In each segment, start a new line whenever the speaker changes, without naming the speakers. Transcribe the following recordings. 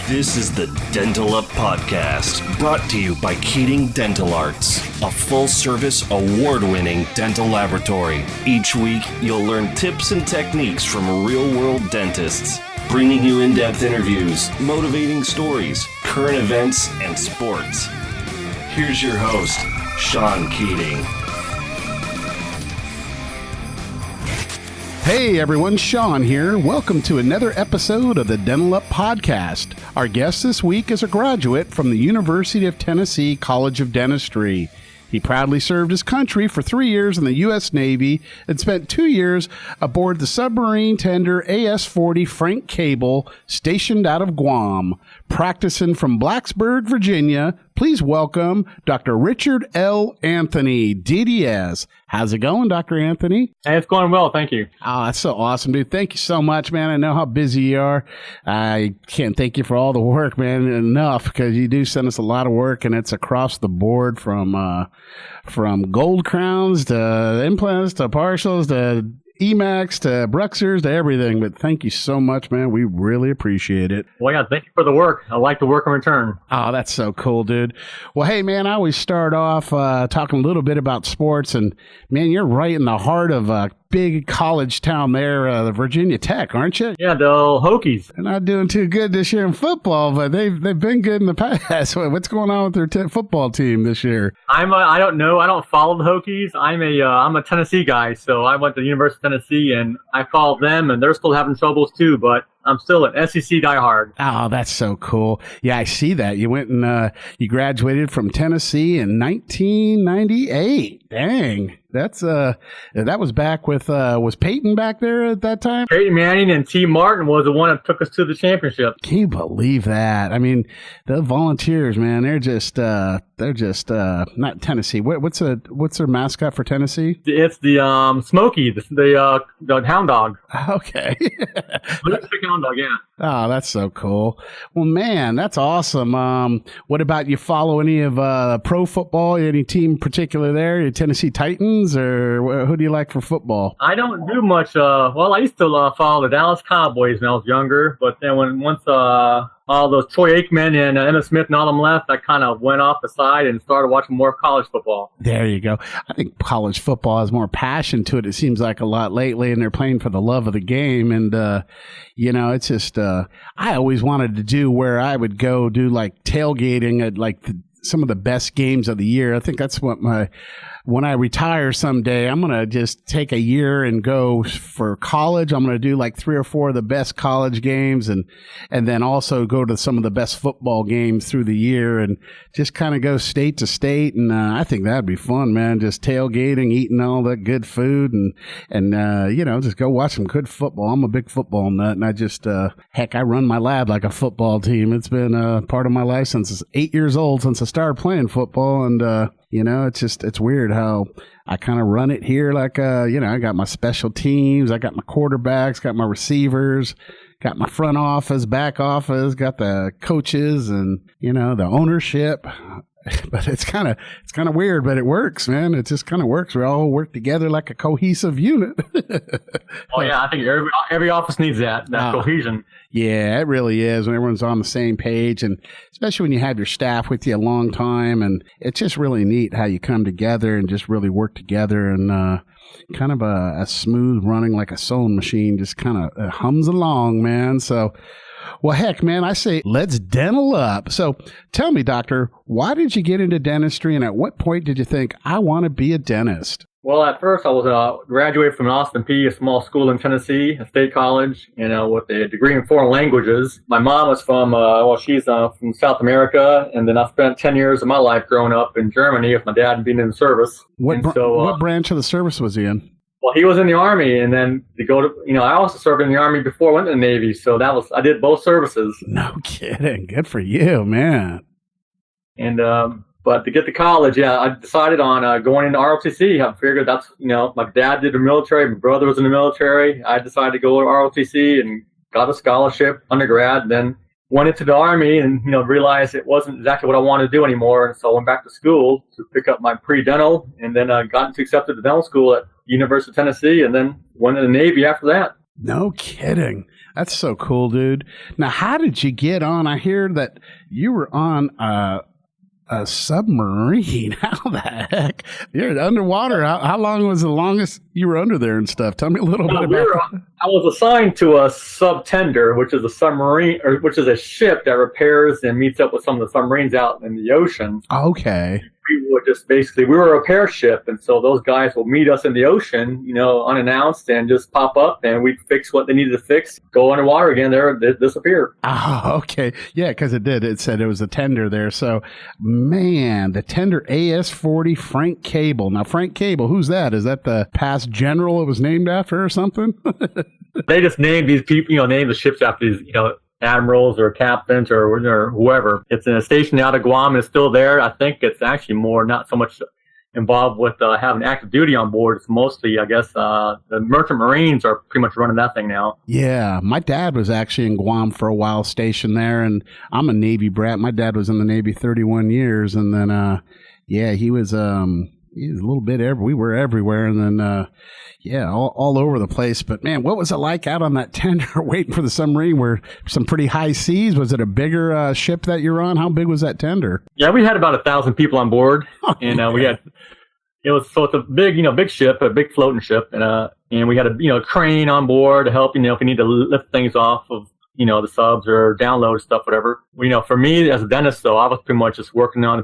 This is the Dental Up Podcast, brought to you by Keating Dental Arts, a full-service, award-winning dental laboratory. Each week, you'll learn tips and techniques from real-world dentists, bringing you in-depth interviews, motivating stories, current events, and sports. Here's your host, Sean Keating.
Hey everyone, Sean here. Welcome to another episode of the Dental Up Podcast. Our guest this week is a graduate from the University of Tennessee College of Dentistry. He proudly served his country for 3 years in the U.S. Navy and spent 2 years aboard the submarine tender AS-40 Frank Cable, stationed out of Guam. Practicing from Blacksburg, Virginia, please welcome Dr. Richard L Anthony Dds. How's it going, Dr. Anthony?
Hey, it's going well, thank you.
Oh, that's so awesome, dude. Thank you so much, man. I know how busy you are. I can't thank you for all the work, man, enough, because you do send us a lot of work, and it's across the board from gold crowns to implants to partials to Emacs to Bruxers to everything. But thank you so much, man. We really appreciate it.
Well, yeah, thank you for the work. I like the work in return.
Oh, that's so cool, dude. Well, hey, man, I always start off talking a little bit about sports. And, man, you're right in the heart of a big college town there, the Virginia Tech, aren't you?
Yeah, the Hokies.
They're not doing too good this year in football, but they've been good in the past. What's going on with their football team this year?
I don't know. I don't follow the Hokies. I'm a Tennessee guy, so I went to the University of Tennessee, and I followed them, and they're still having troubles too, but I'm still an SEC diehard.
Oh, that's so cool. Yeah, I see that. You went and you graduated from Tennessee in 1998. Dang. That was back with, was Peyton back there at that time?
Peyton Manning and T. Martin was the one that took us to the championship.
Can you believe that? I mean, the Volunteers, man, they're just not Tennessee. What's their mascot for Tennessee?
It's the Smokey, the hound dog.
Okay.
Hound dog, yeah.
Oh, that's so cool. Well, man, that's awesome. What about you follow any of pro football? Any team in particular there? Your Tennessee Titans, or who do you like for football?
I don't do much. I used to follow the Dallas Cowboys when I was younger, but then once all those Troy Aikman and Emmitt Smith and all them left, I kind of went off the side and started watching more college football.
There you go. I think college football has more passion to it. It seems like a lot lately, and they're playing for the love of the game. And, it's just, I always wanted to do where I would go do like tailgating at like some of the best games of the year. I think that's what when I retire someday, I'm going to just take a year and go for college. I'm going to do like 3 or 4 of the best college games and then also go to some of the best football games through the year and just kind of go state to state. And I think that'd be fun, man. Just tailgating, eating all that good food and just go watch some good football. I'm a big football nut, and I just, I run my lab like a football team. It's been part of my life since I was 8 years old, since I started playing football. And, it's weird how I kind of run it here. Like, I got my special teams, I got my quarterbacks, got my receivers, got my front office, back office, got the coaches and, the ownership. But it's kind of weird, but it works, man. It just kind of works. We all work together like a cohesive unit.
Oh yeah, I think every office needs that cohesion.
Yeah, it really is when everyone's on the same page, and especially when you have your staff with you a long time, and it's just really neat how you come together and just really work together, and kind of a smooth running like a sewing machine, just kind of hums along, man. So. Well, heck, man, I say let's dental up. So tell me, doctor, why did you get into dentistry, and at what point did you think, I want to be a dentist?
Well, at first I was graduated from Austin P, a small school in Tennessee, a state college, with a degree in foreign languages. My mom was from, she's from South America, and then I spent 10 years of my life growing up in Germany with my dad being in the service.
What branch of the service was he in?
Well, he was in the Army, and then to go to, I also served in the Army before I went to the Navy, so I did both services.
No kidding. Good for you, man.
And, but to get to college, I decided on going into ROTC. I figured that's, my dad did the military, my brother was in the military. I decided to go to ROTC and got a scholarship, undergrad, then went into the Army and, realized it wasn't exactly what I wanted to do anymore. And so I went back to school to pick up my pre-dental, and then got accepted to dental school at University of Tennessee, and then went to the Navy after that.
No kidding. That's so cool, dude. Now, how did you get on? I hear that you were on a submarine. How the heck? You're underwater. How long was the longest you were under there and stuff? Tell me a little bit about that.
I was assigned to a subtender, which is a submarine, or which is a ship that repairs and meets up with some of the submarines out in the ocean.
Okay.
We would just basically, we were a repair ship, and so those guys will meet us in the ocean, you know, unannounced, and just pop up, and we'd fix what they needed to fix, go underwater again, they disappear.
Oh, okay. Yeah, because it did. It said it was a tender there. So, man, the tender AS-40 Frank Cable. Now, Frank Cable, who's that? Is that the past general it was named after or something?
They just named these people, you know, named the ships after these, you know, admirals or captains or whoever. It's in a station out of Guam and it's still there. I think it's actually more not so much involved with having active duty on board. It's mostly, I guess, the merchant marines are pretty much running that thing now. Yeah,
my dad was actually in Guam for a while, stationed there, and I'm a Navy brat. My dad was in the Navy 31 years, and then he was a little bit we were everywhere, and then all over the place. But man, what was it like out on that tender waiting for the submarine? Were some pretty high seas? Was it a bigger ship that you're on? How big was that tender?
Yeah, we had about 1,000 people on board, and it's a big ship, a big floating ship, and we had a crane on board to help if we need to lift things off of the subs or download stuff, whatever. For me as a dentist, though, I was pretty much just working on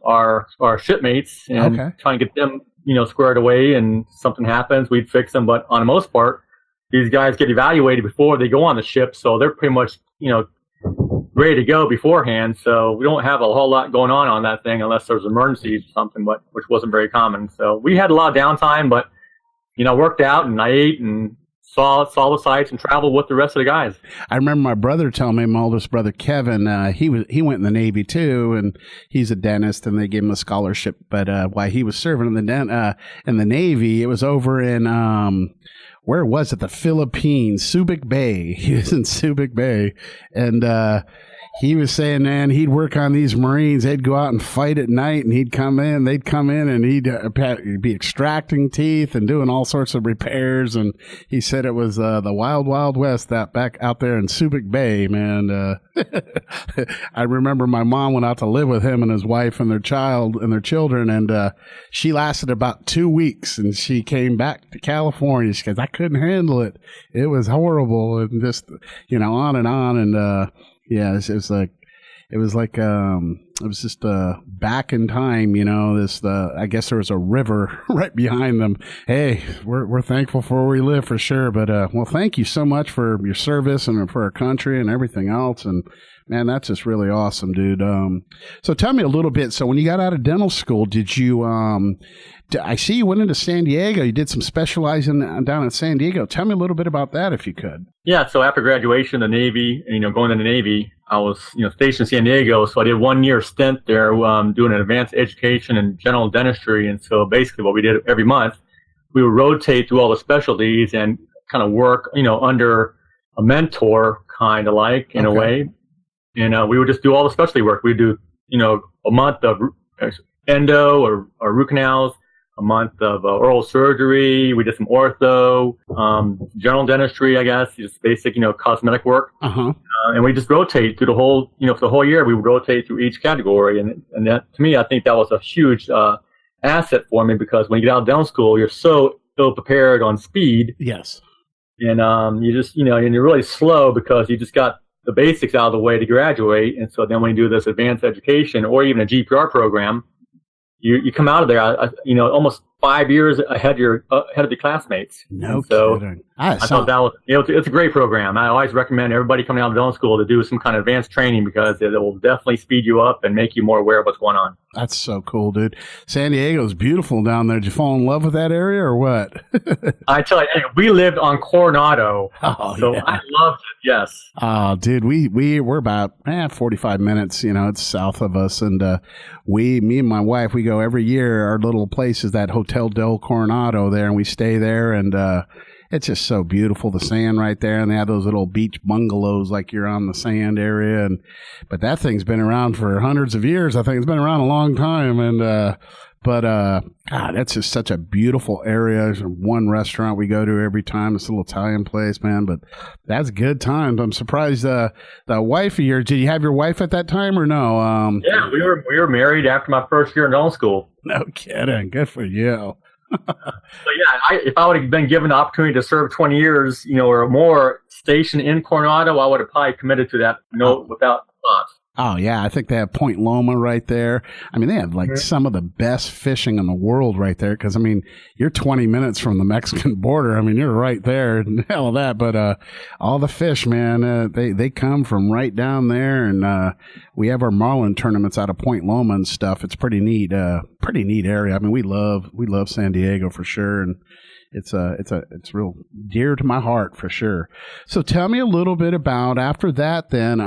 our shipmates and trying to get them squared away. And something happens, we'd fix them. But on the most part, these guys get evaluated before they go on the ship, so they're pretty much ready to go beforehand. So we don't have a whole lot going on that thing unless there's emergencies or something, which wasn't very common. So we had a lot of downtime, but worked out, and I ate and saw the sights and traveled with the rest of the guys.
I remember my brother telling me, my oldest brother Kevin, he went in the Navy too, and he's a dentist, and they gave him a scholarship. But while he was serving in the Navy, it was over in where was it? The Philippines, Subic Bay. He was in Subic Bay, and he was saying, man, he'd work on these Marines. They'd go out and fight at night, and they'd come in, and he'd be extracting teeth and doing all sorts of repairs. And he said it was the wild, wild west back out there in Subic Bay, man. I remember my mom went out to live with him and his wife and their children, and she lasted about 2 weeks, and she came back to California. She goes, I couldn't handle it. It was horrible, and just on and on, and yeah, it was just back in time, I guess there was a river right behind them. Hey, we're thankful for where we live for sure. But well, thank you so much for your service and for our country and everything else. And man, that's just really awesome, dude. So tell me a little bit. So when you got out of dental school, did you I see you went into San Diego. You did some specializing down in San Diego. Tell me a little bit about that, if you could.
Yeah. So after graduation, the Navy, going to the Navy, I was, stationed in San Diego. So I did 1 year stint there, doing an advanced education in general dentistry. And so basically what we did every month, we would rotate through all the specialties and kind of work, under a mentor, kind of like in a way. And we would just do all the specialty work. We'd do, a month of endo or root canals, a month of oral surgery. We did some ortho, general dentistry, I guess, just basic, cosmetic work. And we just rotate through the whole, for the whole year, we would rotate through each category. And that, to me, I think that was a huge asset for me, because when you get out of dental school, you're so ill prepared on speed.
Yes.
And you just, and you're really slow because you just got the basics out of the way to graduate. And so then when you do this advanced education or even a GPR program, you come out of there, almost 5 years ahead of your classmates.
No kidding.
I thought that was, it's a great program. I always recommend everybody coming out of dental school to do some kind of advanced training, because it will definitely speed you up and make you more aware of what's going on.
That's so cool, dude. San Diego's beautiful down there. Did you fall in love with that area or what?
I tell you, we lived on Coronado, so yeah. I loved it. Yes.
Oh, dude, we're about 45 minutes. It's south of us, and me and my wife, we go every year. Our little place is that Hotel del Coronado there, and we stay there, and it's just so beautiful, the sand right there, and they have those little beach bungalows like you're on the sand area. But that thing's been around for hundreds of years. I think it's been around a long time, and But God, that's just such a beautiful area. There's one restaurant we go to every time. It's a little Italian place, man. But that's good times. I'm surprised the wife of yours. Did you have your wife at that time or no?
Yeah, we were married after my first year in dental school.
No kidding. Good for you.
So yeah, if I would have been given the opportunity to serve 20 years, or more, stationed in Coronado, I would have probably committed to that. Without thought.
Oh, yeah. I think they have Point Loma right there. I mean, they have like some of the best fishing in the world right there. Because, I mean, you're 20 minutes from the Mexican border. I mean, you're right there and hell of that. But all the fish, man, they come from right down there. And we have our marlin tournaments out of Point Loma and stuff. It's pretty neat area. I mean, we love San Diego for sure. And it's real dear to my heart for sure. So tell me a little bit about after that. Then,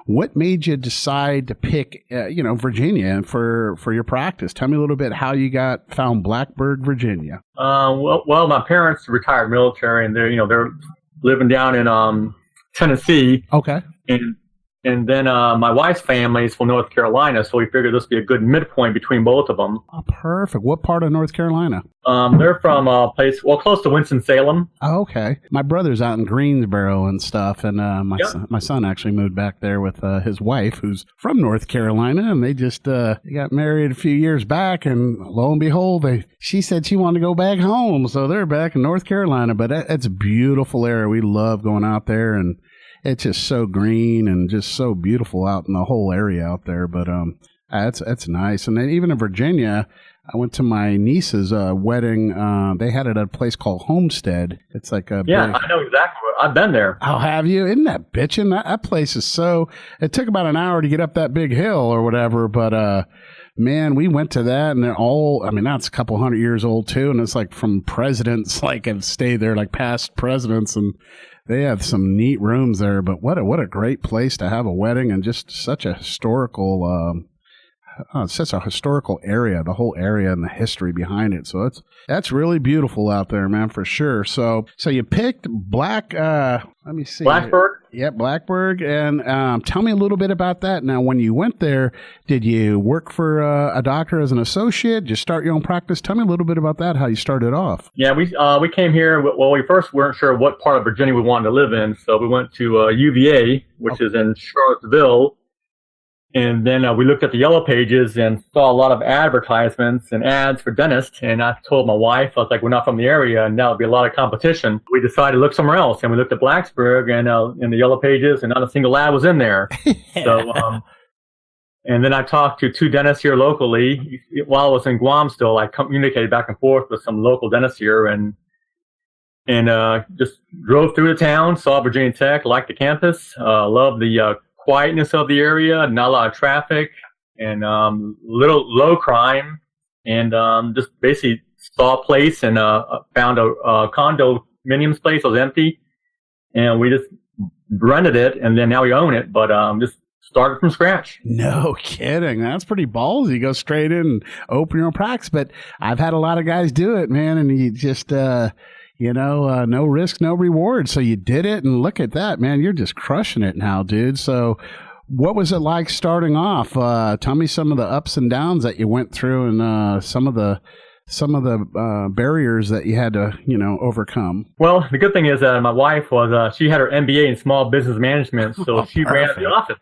what made you decide to pick, Virginia for your practice? Tell me a little bit how you found Blacksburg, Virginia.
Well, my parents retired military, and they're living down in Tennessee.
Okay.
And then my wife's family is from North Carolina, so we figured this would be a good midpoint between both of them.
Oh, perfect. What part of North Carolina?
They're from a place, close to Winston-Salem.
Oh, okay. My brother's out in Greensboro and stuff, and my son actually moved back there with his wife, who's from North Carolina, and they just they got married a few years back, and lo and behold, she said she wanted to go back home, so they're back in North Carolina. But it's a beautiful area. We love going out there, and it's just so green and just so beautiful out in the whole area out there. But that's nice. And then even in Virginia, I went to my niece's wedding. They had it at a place called Homestead. It's like a
I know exactly. I've been there.
Oh, have you? Isn't that bitchin'? That place is so. It took about an hour to get up that big hill or whatever. But man, we went to that, and they're all. I mean, that's a couple 100 years old too, and it's like from presidents, like have stayed there, like past presidents, and they have some neat rooms there. But what a great place to have a wedding, and just such a historical. It's such a historical area, the whole area and the history behind it. So that's really beautiful out there, man, for sure. So you picked let me see.
Blacksburg?
Yeah, Blacksburg. And tell me a little bit about that. Now, when you went there, did you work for a doctor as an associate? Did you start your own practice? Tell me a little bit about that, how you started off.
Yeah, we came here. Well, we first weren't sure what part of Virginia we wanted to live in. So we went to UVA, which is in Charlottesville. And then we looked at the yellow pages and saw a lot of advertisements and ads for dentists. And I told my wife, I was like, we're not from the area, and now would be a lot of competition. We decided to look somewhere else. And we looked at Blacksburg and in the yellow pages, and not a single ad was in there. So, and then I talked to two dentists here locally. While I was in Guam still, I communicated back and forth with some local dentists here and just drove through the town, saw Virginia Tech, liked the campus, loved the quietness of the area, not a lot of traffic, and little low crime, and just basically saw a place and found a condominiums place that was empty, and we just rented it, and then now we own it, but just started from scratch.
No kidding. That's pretty ballsy. You go straight in and open your own practice, but I've had a lot of guys do it, man, and you just no risk, no reward. So you did it, and look at that, man. You're just crushing it now, dude. So what was it like starting off? Tell me some of the ups and downs that you went through, and some of the barriers that you had to, overcome.
Well, the good thing is that my wife she had her MBA in small business management, so she ran the office.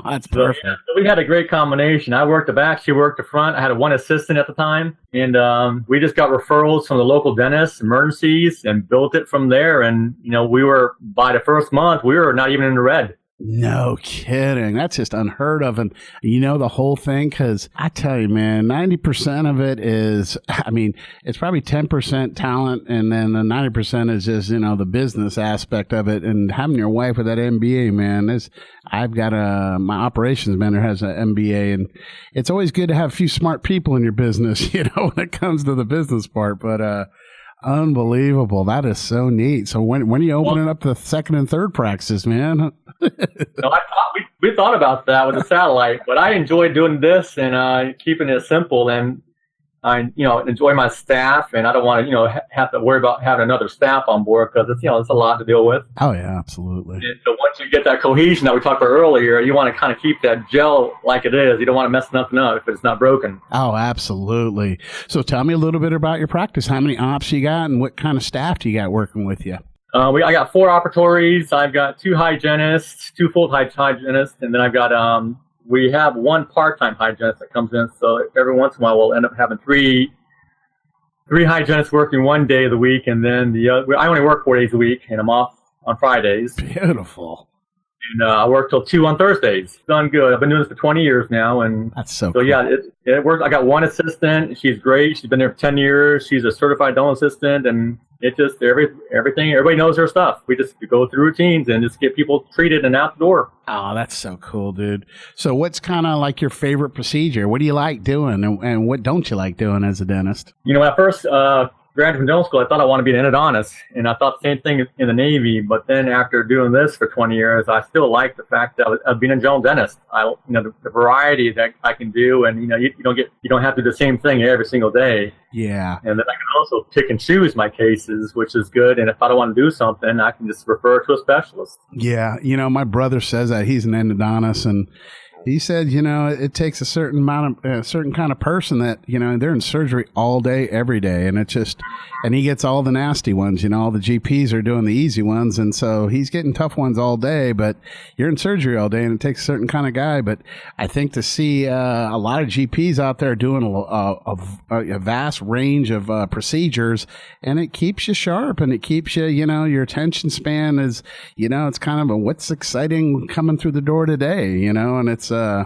That's perfect.
So we had a great combination. I worked the back, she worked the front. I had one assistant at the time, and we just got referrals from the local dentists, emergencies, and built it from there. And we were, by the first month, we were not even in the red.
No kidding. That's just unheard of. And the whole thing, because I tell you, man, 90% of it is, it's probably 10% talent, and then the 90% is just, the business aspect of it. And having your wife with that MBA, man, I've got my operations manager has an MBA, and it's always good to have a few smart people in your business, when it comes to the business part. But, unbelievable. That is so neat. So when are you opening up the second and third practices, man?
We thought about that with the satellite, but I enjoyed doing this and keeping it simple. And enjoy my staff, and I don't want to, have to worry about having another staff on board because it's a lot to deal with.
Oh yeah, absolutely.
And so once you get that cohesion that we talked about earlier, you want to kind of keep that gel like it is. You don't want to mess nothing up if it's not broken.
Oh, absolutely. So tell me a little bit about your practice. How many ops you got, and what kind of staff do you got working with you?
I got 4 operatories. I've got 2 hygienists, 2 full-time hygienists, and then I've got we have 1 part-time hygienist that comes in. So every once in a while, we'll end up having 3 hygienists working 1 day of the week, and then I only work 4 days a week, and I'm off on Fridays.
Beautiful.
And I work till 2 on Thursdays. Done good. I've been doing this for 20 years now, and
that's so
cool. Yeah, it works. I got 1 assistant. She's great. She's been there for 10 years. She's a certified dental assistant, and it just everything. Everybody knows her stuff. We just go through routines and just get people treated and out the door.
Oh, that's so cool, dude. So, what's kind of like your favorite procedure? What do you like doing, and what don't you like doing as a dentist?
When I first graduated from dental school, I thought I wanted to be an endodontist, and I thought the same thing in the Navy. But then after doing this for 20 years, I still like the fact that I've been a general dentist. The variety that I can do, and you don't have to do the same thing every single day.
Yeah.
And then I can also pick and choose my cases, which is good. And if I don't want to do something, I can just refer to a specialist.
Yeah. My brother says that he's an endodontist, and he said, it takes a certain kind of person that, they're in surgery all day, every day. And and he gets all the nasty ones, all the GPs are doing the easy ones. And so he's getting tough ones all day, but you're in surgery all day, and it takes a certain kind of guy. But I think to see a lot of GPs out there doing a vast range of procedures, and it keeps you sharp, and it keeps you, your attention span is, it's kind of what's exciting coming through the door today, and it's, I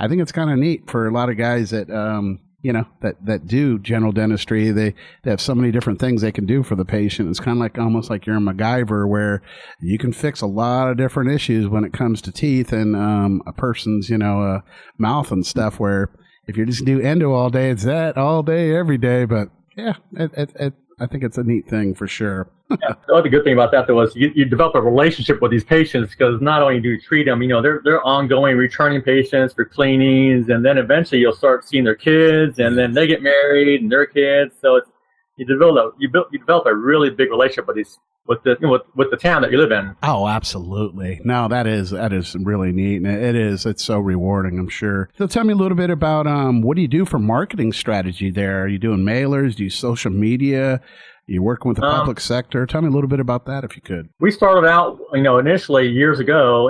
think it's kind of neat for a lot of guys that, that do general dentistry. They have so many different things they can do for the patient. It's kind of like almost like you're a MacGyver, where you can fix a lot of different issues when it comes to teeth and a person's, mouth and stuff, where if you just do endo all day, it's that all day, every day. But yeah, I think it's a neat thing for sure.
Yeah, the other good thing about that, though, is you develop a relationship with these patients, because not only do you treat them, they're ongoing returning patients for cleanings, and then eventually you'll start seeing their kids, and then they get married and their kids. So you develop a really big relationship with the town that you live in.
Oh, absolutely. No, that is really neat. And it's so rewarding, I'm sure. So tell me a little bit about what do you do for marketing strategy there? Are you doing mailers? Do you social media? You're working with the public sector. Tell me a little bit about that, if you could.
We started out, initially years ago,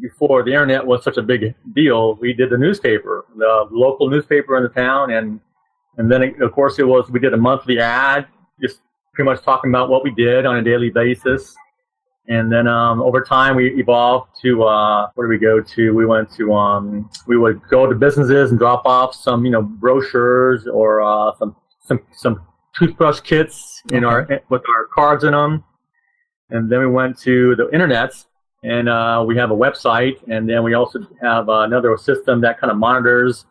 before the internet was such a big deal. We did the newspaper, the local newspaper in the town, and then of course we did a monthly ad, just pretty much talking about what we did on a daily basis. And then over time we evolved to where did we go to? We went to we would go to businesses and drop off some brochures or some toothbrush kits with our cards in them. And then we went to the internet, and we have a website, and then we also have another system that kind of monitors,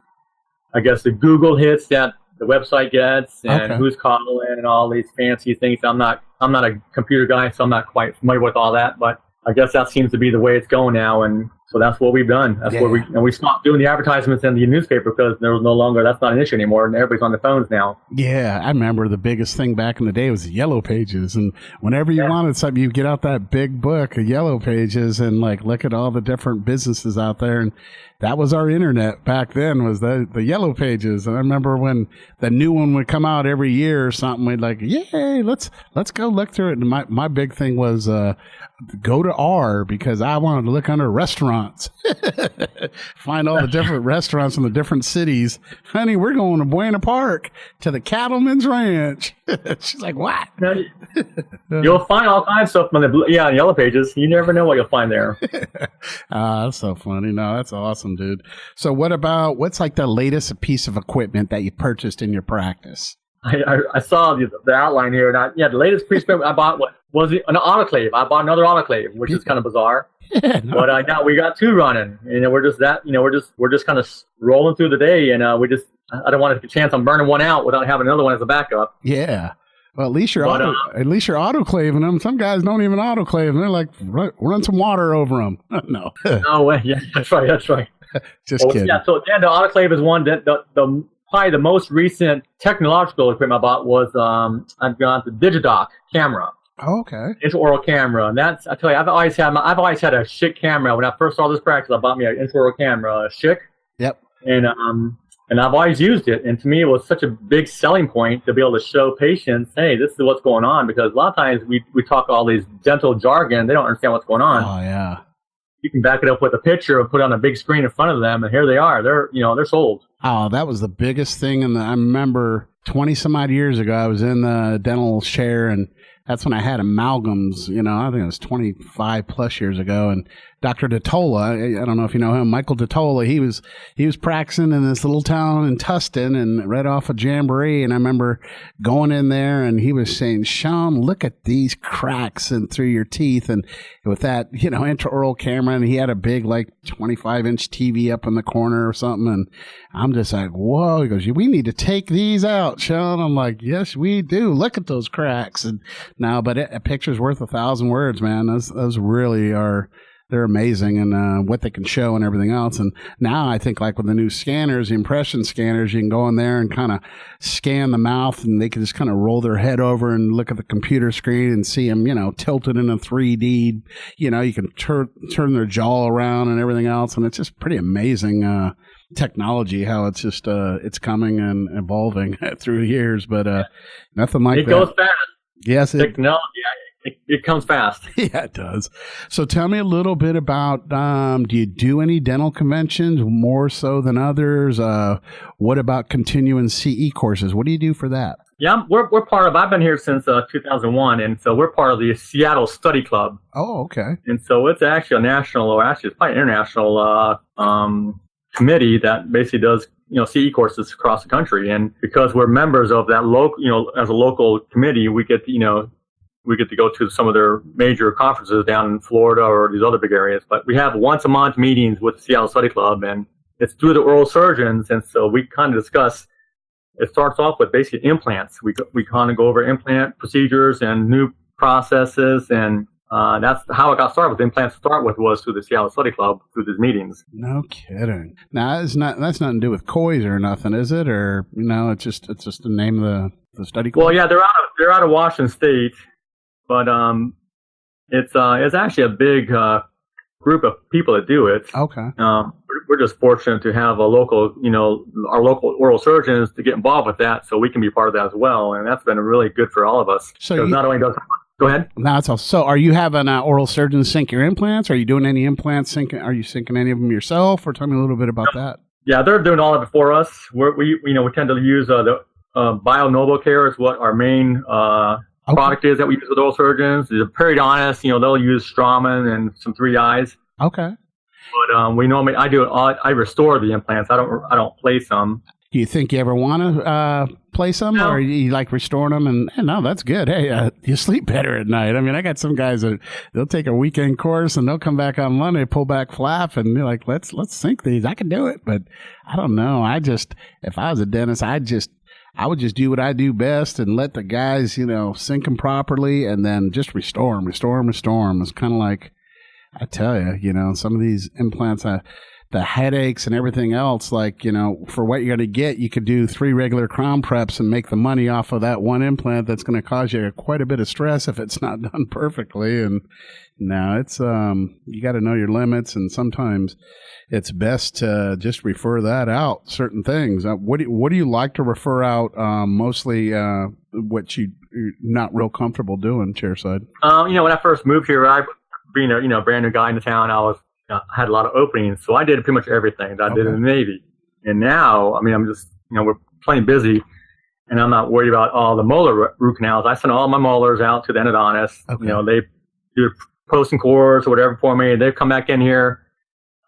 I guess, the Google hits that the website gets, and who's calling, and all these fancy things. I'm not a computer guy, so I'm not quite familiar with all that, but I guess that seems to be the way it's going now, and so that's what we've done. That's where we stopped doing the advertisements in the newspaper, because there was no longer, that's not an issue anymore, and everybody's on the phones now. Yeah,
I remember the biggest thing back in the day was the Yellow Pages, and whenever you wanted something, you get out that big book of Yellow Pages and look at all the different businesses out there, and that was our internet back then, was the Yellow Pages. And I remember when the new one would come out every year or something, we'd yay, let's go look through it. And my big thing was go to R, because I wanted to look under restaurants, find all the different restaurants in the different cities. Honey, we're going to Buena Park to the Cattleman's Ranch. She's like, what?
You'll find all kinds of stuff on the Yellow Pages. You never know what you'll find there.
That's so funny. No, that's awesome, dude. So what's the latest piece of equipment that you purchased in your practice?
I saw the outline here. And the latest piece of equipment I bought was an autoclave. I bought another autoclave, which is kind of bizarre. Yeah, no. But now we got 2 running, and we're just kind of rolling through the day, and I don't want to take a chance on burning one out without having another one as a backup.
Yeah. Well, at least you're autoclaving them. Some guys don't even autoclave them. They're run some water over them. No.
No way. Yeah, that's right.
Just kidding.
Yeah. So the autoclave is one that probably the most recent technological equipment I bought was I've got the Digidoc camera.
Oh, okay.
Intraoral camera, and that's, I tell you, I've always had a Schick camera. When I first saw this practice, I bought me an intraoral camera, a Schick.
Yep.
And I've always used it. And to me, it was such a big selling point to be able to show patients, hey, this is what's going on, because a lot of times we talk all these dental jargon, they don't understand what's going on.
Oh yeah.
You can back it up with a picture and put it on a big screen in front of them, and here they are. They're sold.
Oh, that was the biggest thing. I remember 20 some odd years ago, I was in the dental chair, and that's when I had amalgams, I think it was 25 plus years ago. And Dr. Detola, I don't know if you know him, Michael Detola, he was practicing in this little town in Tustin and right off of Jamboree. And I remember going in there and he was saying, Sean, look at these cracks and through your teeth. And with that, intraoral camera, and he had a big, like 25-inch TV up in the corner or something. And I'm just like, whoa. He goes, we need to take these out, Sean. I'm like, yes, we do. Look at those cracks. And now, but a picture's worth 1,000 words, man. Those really are, they're amazing, and what they can show and everything else. And now I think, like with the new scanners, the impression scanners, you can go in there and kind of scan the mouth, and they can just kind of roll their head over and look at the computer screen and see them, tilted in a 3D. You can turn their jaw around and everything else, and it's just pretty amazing technology, how it's just it's coming and evolving through years. But nothing like that.
It goes fast.
Yes,
technology. It comes fast.
Yeah, it does. So tell me a little bit about, do you do any dental conventions more so than others? What about continuing CE courses? What do you do for that?
Yeah, we're part of, I've been here since 2001, and so we're part of the Seattle Study Club.
Oh, okay.
And so it's actually a national, or actually it's probably an international committee that basically does CE courses across the country. And because we're members of that local, as a local committee, we get to go to some of their major conferences down in Florida or these other big areas. But we have once a month meetings with the Seattle Study Club, and it's through the oral surgeons. And so we kind of discuss, it starts off with basically implants. We kind of go over implant procedures and new processes, and that's how it got started with implants to start with, was through the Seattle Study Club, through these meetings.
No kidding. Now, that's nothing to do with COIs or nothing, is it? Or, it's just the name of the study club?
Well, yeah, they're out of Washington State. But it's actually a big group of people that do it.
Okay.
We're just fortunate to have our local oral surgeons to get involved with that, so we can be part of that as well, and that's been really good for all of us.
So
not only does, go ahead.
No, that's all. So, are you having oral surgeons sync your implants? Are you doing any implants syncing? Are you syncing any of them yourself? Or tell me a little bit about that. Yeah,
they're doing all of it for us. We tend to use the BioNovoCare is what our main product is that we use with oral surgeons. The periodontists, they'll use Straumann and some 3Is.
Okay.
But I restore the implants. I don't place them.
Do you think you ever want to place them, or you like restoring them? And no, that's good. Hey, you sleep better at night. I mean, I got some guys that they'll take a weekend course and they'll come back on Monday, pull back flap, and they're like, let's sync these. I can do it, but I don't know. If I was a dentist, I would just do what I do best and let the guys, sync them properly, and then just restore them. It's kind of like, I tell you, some of these implants, the headaches and everything else, like, for what you're going to get, you could do 3 regular crown preps and make the money off of that one implant that's going to cause you quite a bit of stress if it's not done perfectly. And now it's, you got to know your limits, and sometimes it's best to just refer that out, certain things. What do you like to refer out, mostly what you're not real comfortable doing, chairside? When
I first moved here, being a brand new guy in the town, I had a lot of openings, so I did pretty much everything that I did in the Navy. And now, I'm just, we're plenty busy, and I'm not worried about all the molar root canals. I send all my molars out to the endodontist.
Okay.
They do post and cores or whatever for me. They come back in here.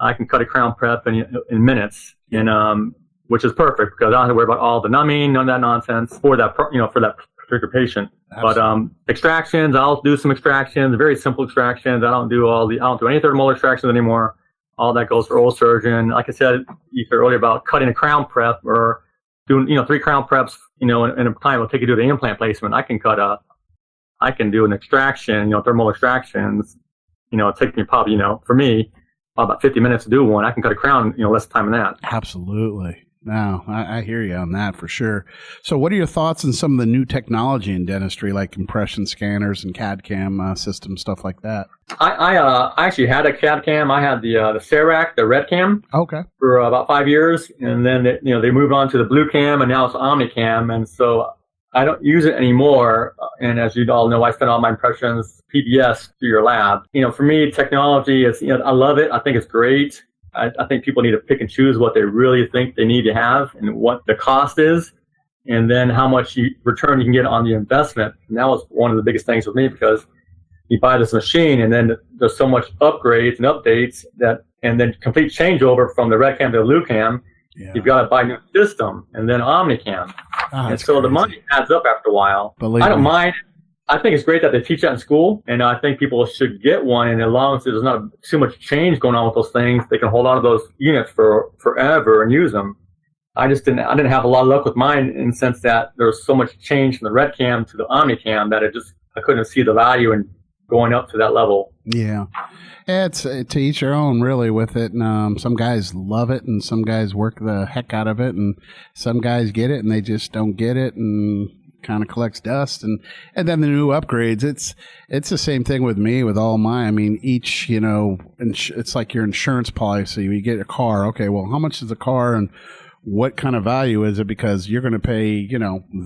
I can cut a crown prep in minutes, and which is perfect, because I don't have to worry about all the numbing, none of that nonsense for that particular patient. Absolutely. But extractions, I'll do some extractions, very simple extractions. I don't do any third molar extractions anymore. All that goes for oral surgeon. Like I said earlier about cutting a crown prep or doing 3 crown preps, in a time it'll take you to the implant placement. I can do an extraction, thermal extractions. It takes me probably, for me, about 50 minutes to do one. I can cut a crown, less time than that.
Absolutely. No, I hear you on that for sure. So what are your thoughts on some of the new technology in dentistry, like compression scanners and CAD/CAM systems, stuff like that?
I actually had a CAD cam. I had the CEREC, the red cam,
Okay.
for about 5 years, and then they moved on to the blue cam, and now it's OmniCam, and so I don't use it anymore. And as you all know, I send all my impressions PBS to your lab. For me, technology is, I love it. I think it's great. I think people need to pick and choose what they really think they need to have and what the cost is, and then how much return you can get on the investment. And that was one of the biggest things with me, because you buy this machine and then there's so much upgrades and updates and then complete changeover from the red cam to the blue cam. Yeah. You've got to buy a new system and then OmniCam. And so the money adds up after a while. I don't mind. I think it's great that they teach that in school, and I think people should get one. And as long as there's not too much change going on with those things, they can hold on to those units for forever and use them. I didn't have a lot of luck with mine, in the sense that there's so much change from the red cam to the OmniCam that I couldn't see the value in going up to that level.
Yeah. It's to each their own, really, with it. And some guys love it, and some guys work the heck out of it, and some guys get it and they just don't get it and kind of collects dust. And then the new upgrades, it's the same thing with me with all mine. I mean, each, it's like your insurance policy. You get a car. Okay, well, how much is the car and what kind of value is it? Because you're going to pay,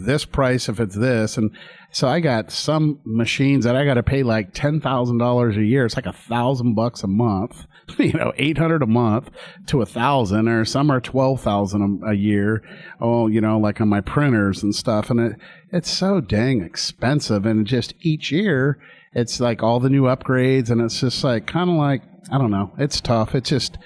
this price if it's this. And so I got some machines that I got to pay like $10,000 a year. It's like $1,000 a month, $800 a month to $1,000, or some are $12,000 a year. Oh, like on my printers and stuff. And it's so dang expensive. And just each year, it's like all the new upgrades, and it's just like kind of like, I don't know. It's tough. It's just,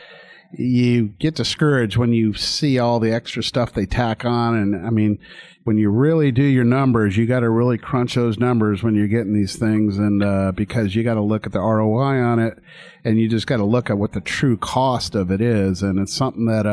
you get discouraged when you see all the extra stuff they tack on. And I mean, when you really do your numbers, you got to really crunch those numbers when you're getting these things. And because you got to look at the ROI on it, and you just got to look at what the true cost of it is. And it's something that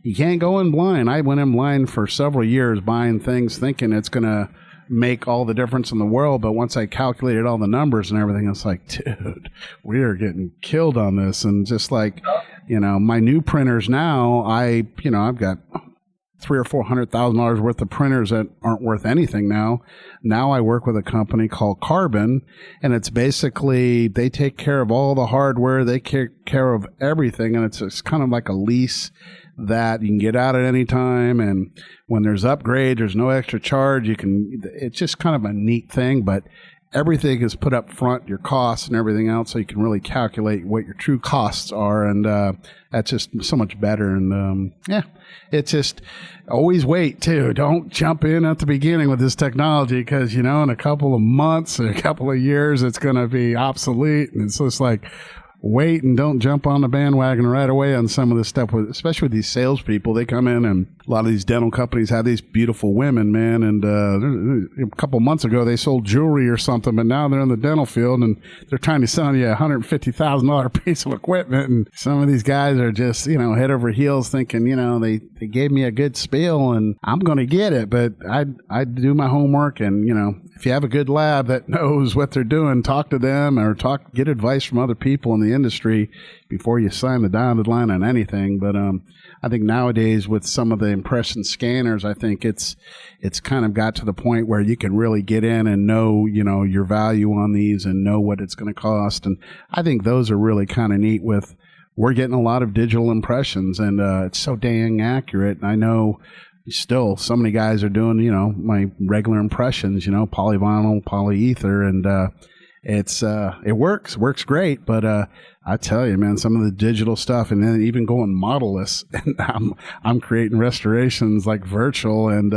you can't go in blind. I went in blind for several years buying things thinking it's going to make all the difference in the world. But once I calculated all the numbers and everything, it's like, dude, we are getting killed on this. And just like, my new printers now, I've got $300,000 or $400,000 worth of printers that aren't worth anything now. Now I work with a company called Carbon, and it's basically, they take care of all the hardware, they take care of everything, and it's kind of like a lease that you can get out at any time. And when there's upgrade, there's no extra charge. It's just kind of a neat thing, but everything is put up front, your costs and everything else, so you can really calculate what your true costs are. And that's just so much better. And it's just always wait too. Don't jump in at the beginning with this technology, because in a couple of months or a couple of years it's going to be obsolete. And it's just like, wait and don't jump on the bandwagon right away on some of this stuff, especially with these salespeople. They come in, and a lot of these dental companies have these beautiful women, man. And a couple months ago, they sold jewelry or something, but now they're in the dental field and they're trying to sell you a $150,000 piece of equipment. And some of these guys are just, head over heels thinking, they gave me a good spiel and I'm going to get it. But I do my homework, and, if you have a good lab that knows what they're doing, talk to them or get advice from other people in the industry before you sign the dotted line on anything. But I think nowadays with some of the impression scanners, I think it's kind of got to the point where you can really get in and know, your value on these and know what it's going to cost. And I think those are really kind of neat. We're getting a lot of digital impressions, and it's so dang accurate. And I know still so many guys are doing, my regular impressions, polyvinyl, polyether, and it works great. But I tell you, man, some of the digital stuff, and then even going modelless, and I'm creating restorations like virtual, and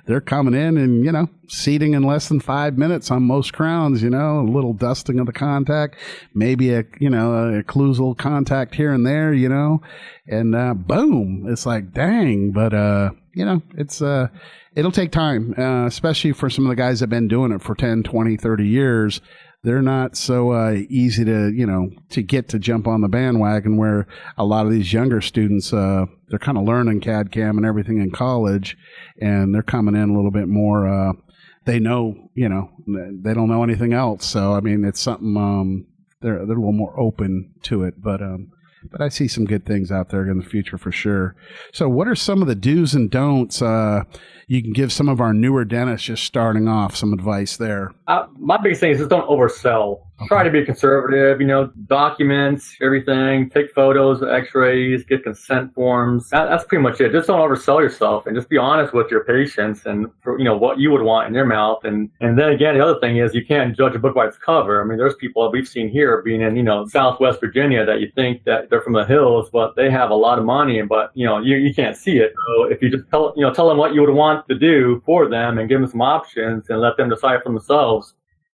they're coming in and seating in less than 5 minutes on most crowns. A little dusting of the contact, maybe a occlusal contact here and there, and boom, it's like dang. But it'll take time, especially for some of the guys that have been doing it for 10, 20, 30 years. They're not so easy to get to jump on the bandwagon, where a lot of these younger students, they're kind of learning CAD/CAM and everything in college, and they're coming in a little bit more, they know, they don't know anything else. So, I mean, it's something, they're a little more open to it. But But I see some good things out there in the future for sure. So what are some of the do's and don'ts you can give some of our newer dentists just starting off, some advice there?
My biggest thing is just don't oversell. Okay. Try to be conservative, documents, everything, take photos, x-rays, get consent forms. That's pretty much it. Just don't oversell yourself and just be honest with your patients and for, what you would want in their mouth. And then again, the other thing is you can't judge a book by its cover. I mean, there's people that we've seen here being in, Southwest Virginia that you think that they're from the hills, but they have a lot of money, but, you can't see it. So if you just tell them what you would want to do for them and give them some options and let them decide for themselves,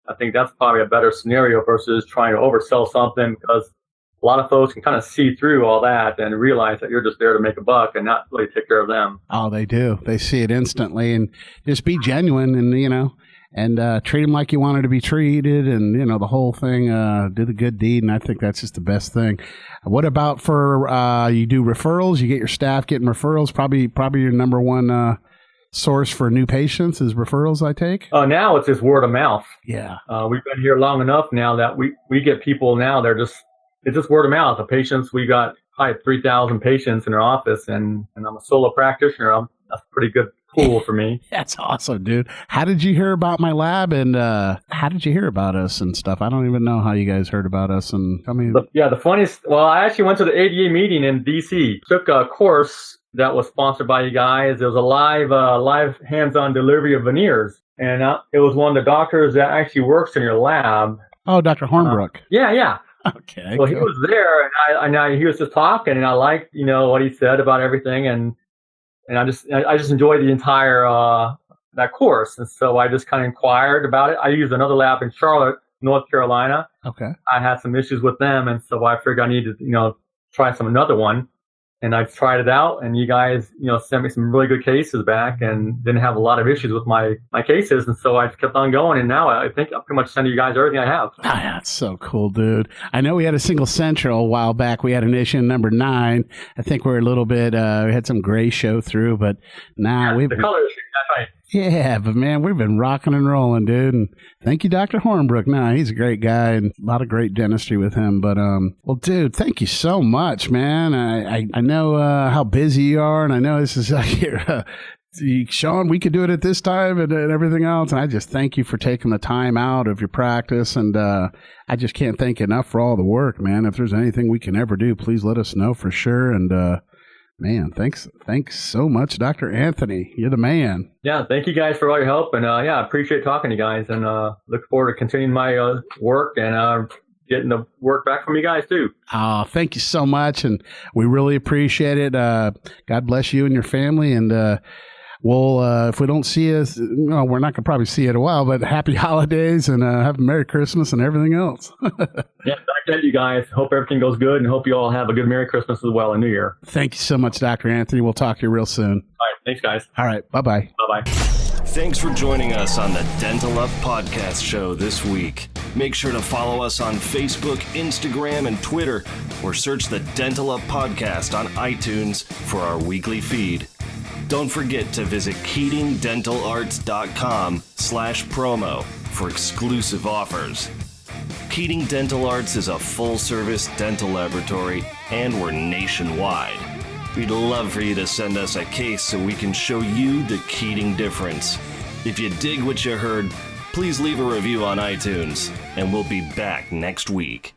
I think that's probably a better scenario versus trying to oversell something, because a lot of folks can kind of see through all that and realize that you're just there to make a buck and not really take care of them.
Oh, they do. They see it instantly, and just be genuine and treat them like you wanted to be treated, and, the whole thing, do the good deed. And I think that's just the best thing. What about for, you do referrals, you get your staff getting referrals, probably your number one, source for new patients is referrals, I take?
Now it's just word of mouth.
Yeah.
We've been here long enough now that we get people now, it's just word of mouth. The patients, we got probably 3,000 patients in our office, and I'm a solo practitioner. That's a pretty good pool for me.
That's awesome, dude. How did you hear about my lab, and how did you hear about us and stuff? I don't even know how you guys heard about us. And tell me.
The funniest, I actually went to the ADA meeting in DC, took a course that was sponsored by you guys. It was a live hands-on delivery of veneers. And it was one of the doctors that actually works in your lab.
Oh, Dr. Hornbrook.
Yeah.
Okay.
Well, cool. He was there, and he was just talking, and I liked, what he said about everything. And I just enjoyed the entire, that course. And so I just kind of inquired about it. I used another lab in Charlotte, North Carolina.
Okay.
I had some issues with them. And so I figured I needed to, try another one. And I tried it out, and you guys, sent me some really good cases back and didn't have a lot of issues with my cases. And so I just kept on going. And now I think I'm pretty much sending you guys everything I have.
Oh, that's so cool, dude. I know we had a single central a while back. We had an issue number 9. I think we're a little bit, we had some gray show through, but now
the color issue. That's right.
Yeah, but man, we've been rocking and rolling, dude. And thank you, Dr. Hornbrook. He's a great guy and a lot of great dentistry with him. But, well, dude, thank you so much, man. I know how busy you are, and I know this is like Sean, we could do it at this time and everything else. And I just thank you for taking the time out of your practice. And I just can't thank you enough for all the work, man. If there's anything we can ever do, please let us know for sure. And, man, thanks so much, Dr. Anthony. You're the man.
Yeah, thank you guys for all your help. And I appreciate talking to you guys, and look forward to continuing my work and getting the work back from you guys too.
Thank you so much, and we really appreciate it. God bless you and your family, and we'll, if we don't see you, we're not going to probably see you in a while, but happy holidays and have a Merry Christmas and everything else.
Yeah, back to you guys. Hope everything goes good, and hope you all have a good Merry Christmas as well and New Year.
Thank you so much, Dr. Anthony. We'll talk to you real soon.
All right. Thanks, guys.
All right. Bye-bye.
Bye-bye.
Thanks for joining us on the Dental Up Podcast Show this week. Make sure to follow us on Facebook, Instagram, and Twitter, or search the Dental Up Podcast on iTunes for our weekly feed. Don't forget to visit KeatingDentalArts.com/promo for exclusive offers. Keating Dental Arts is a full-service dental laboratory, and we're nationwide. We'd love for you to send us a case so we can show you the Keating difference. If you dig what you heard, please leave a review on iTunes, and we'll be back next week.